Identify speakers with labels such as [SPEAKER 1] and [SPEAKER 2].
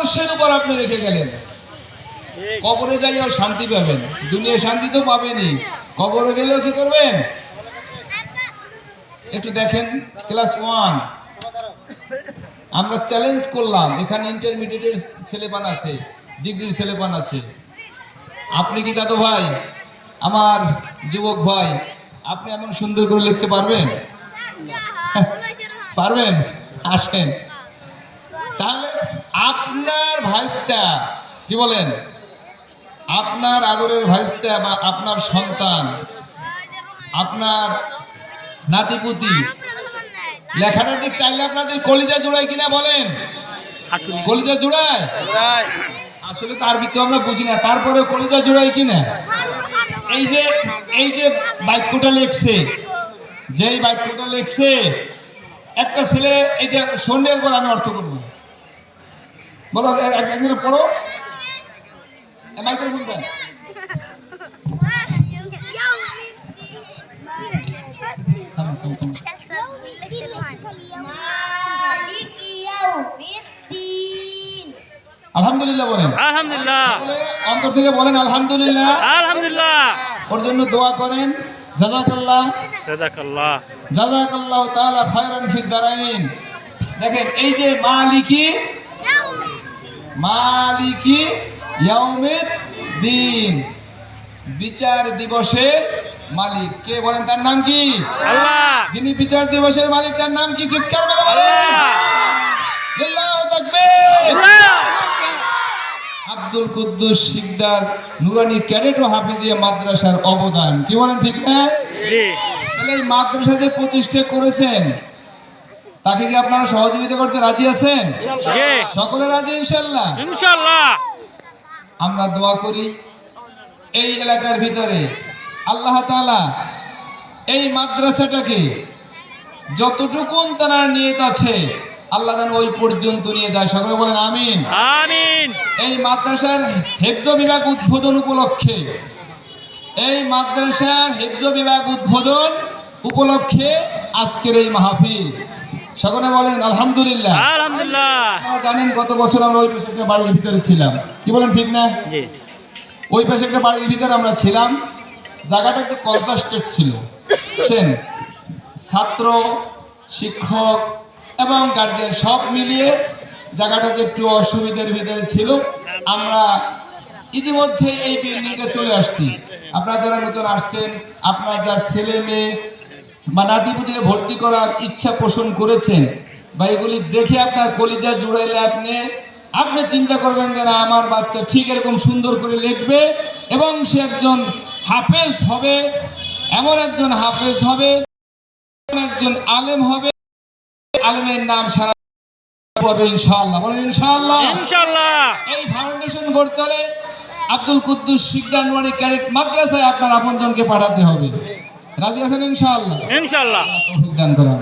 [SPEAKER 1] আদর্শের উপর আপনি রেখে গেলেন। কবরে যাইও শান্তি পাবেন, দুনিয়ায় শান্তি তো পাবেনই, কবরে গেলেও কি করবেন? একটু দেখেন ক্লাস 1 আমরা চ্যালেঞ্জ করলাম, এখানে ইন্টারমিডিয়েটের ছেলেপান আছে, ডিগ্রির ছেলেপান আছে। আপনি কি দাদু ভাই, আমার যুবক ভাই, আপনি এমন সুন্দর করে লিখতে পারবেন? পারবেন? আসেন তাহলে। আপনার ভাইস্তা, কি বলেন, আপনার আদরের ভাইস্তা বা আপনার সন্তান, আপনার নাতিপুতি লেখাটা দিক চাইলে আপনাদের কলিজা জোড়ায় কিনা বলেন? কলিজা জোড়ায়? আসলে তার ভিতরে আমরা বুঝি না, তারপরে কলিজা জোড়ায় কিনা। এই যে বাক্যটা লেখছে, যেই বাক্যটা লেখছে একটা ছেলে, এই যে সন্ধ্যের পর আমি অর্থ করবো, বলো একদিন পড়ো, মাইকেল বুঝবেন। আলহামদুলিল্লাহ বলেন, আলহামদুলিল্লাহ, অন্তর থেকে বলেন আলহামদুলিল্লাহ, আলহামদুলিল্লাহ। ওর জন্য দোয়া করেন, জাযাকাল্লাহ জাযাকাল্লাহ জাযাকাল্লাহু তাআলা খায়রান ফিদ দারাইন। দেখেন এই যে মালিকি ইয়াউমিদ্দিন, বিচার দিবসের মালিক কে বলেন? তার নাম কি? আল্লাহ। যিনি বিচার দিবসের মালিক তার নাম কি? চিৎকার করে বলেন আল্লাহু তাকবীর। আব্দুল কুদ্দুস শিকদার নুরানি ক্যাডেট ও হাফিজিয়া মাদ্রাসার অবদান, কি বলেন ঠিক না? জি। তাহলে এই মাদ্রাসা যে প্রতিষ্ঠা করেছেন তাকে কি আপনারা সহযোগিতা করতে রাজি আছেন? জি। সকলে রাজি ইনশাআল্লাহ? ইনশাআল্লাহ। আমরা দোয়া করি এই এলাকার ভিতরে আল্লাহ তাআলা এই মাদ্রাসাটাকে যতটুকু তার নিয়ত আছে আল্লাহ যেন ওই পর্যন্ত নিয়ে যায়। সকলে বলেন আমিন, আমিন। এই মাদ্রাসার হিফজ বিভাগ উদ্বোধন উপলক্ষে, এই মাদ্রাসার হিফজ বিভাগ উদ্বোধন উপলক্ষে আজকের এই মাহফিল। সকলে বলেন আলহামদুলিল্লাহ, আলহামদুলিল্লাহ। আপনারা জানেন গত বছর আমরা ওই পাশে একটা বাড়ির ভিতরে ছিলাম, কি বলেন ঠিক না? জি। ওই পাশে একটা বাড়ির ভিতরে আমরা ছিলাম, জায়গাটা একটু কনজাস্টেড ছিল, বুঝছেন? ছাত্র, শিক্ষক এবং গার্জিয়ান সব মিলিয়ে জায়গাটাতে একটু অসুবিধার ভিতরে ছিল। আমরা ইতিমধ্যে এই বিল্ডিংটা চলে আসছি। আপনারা যারা নতুন আসছেন, আপনার যার ছেলে মেয়ে বা নাতিপুতিকে ভর্তি করার ইচ্ছা পোষণ করেছেন বা এগুলি দেখে আপনার কলিজা জুড়াইলে আপনি চিন্তা করবেন যে না, আমার বাচ্চা ঠিক এরকম সুন্দর করে লিখবে এবং সে একজন হাফেজ হবে, এমন একজন হাফেজ হবে, একজন আলেম হবে, আলেমের নাম সারা পড়বে ইনশাআল্লাহ। বলেন ইনশাআল্লাহ, ইনশাআল্লাহ। এই ফাউন্ডেশন গড়তে হলে আব্দুল কুদ্দুস শিকদার নুরানি ক্যাডেট মাদ্রাসায় আপনার আপনজনকে পাঠাতে হবে। রাজি আছেন ইনশাআল্লাহ? ইনশাআল্লাহ। তৌফিক দান করুন।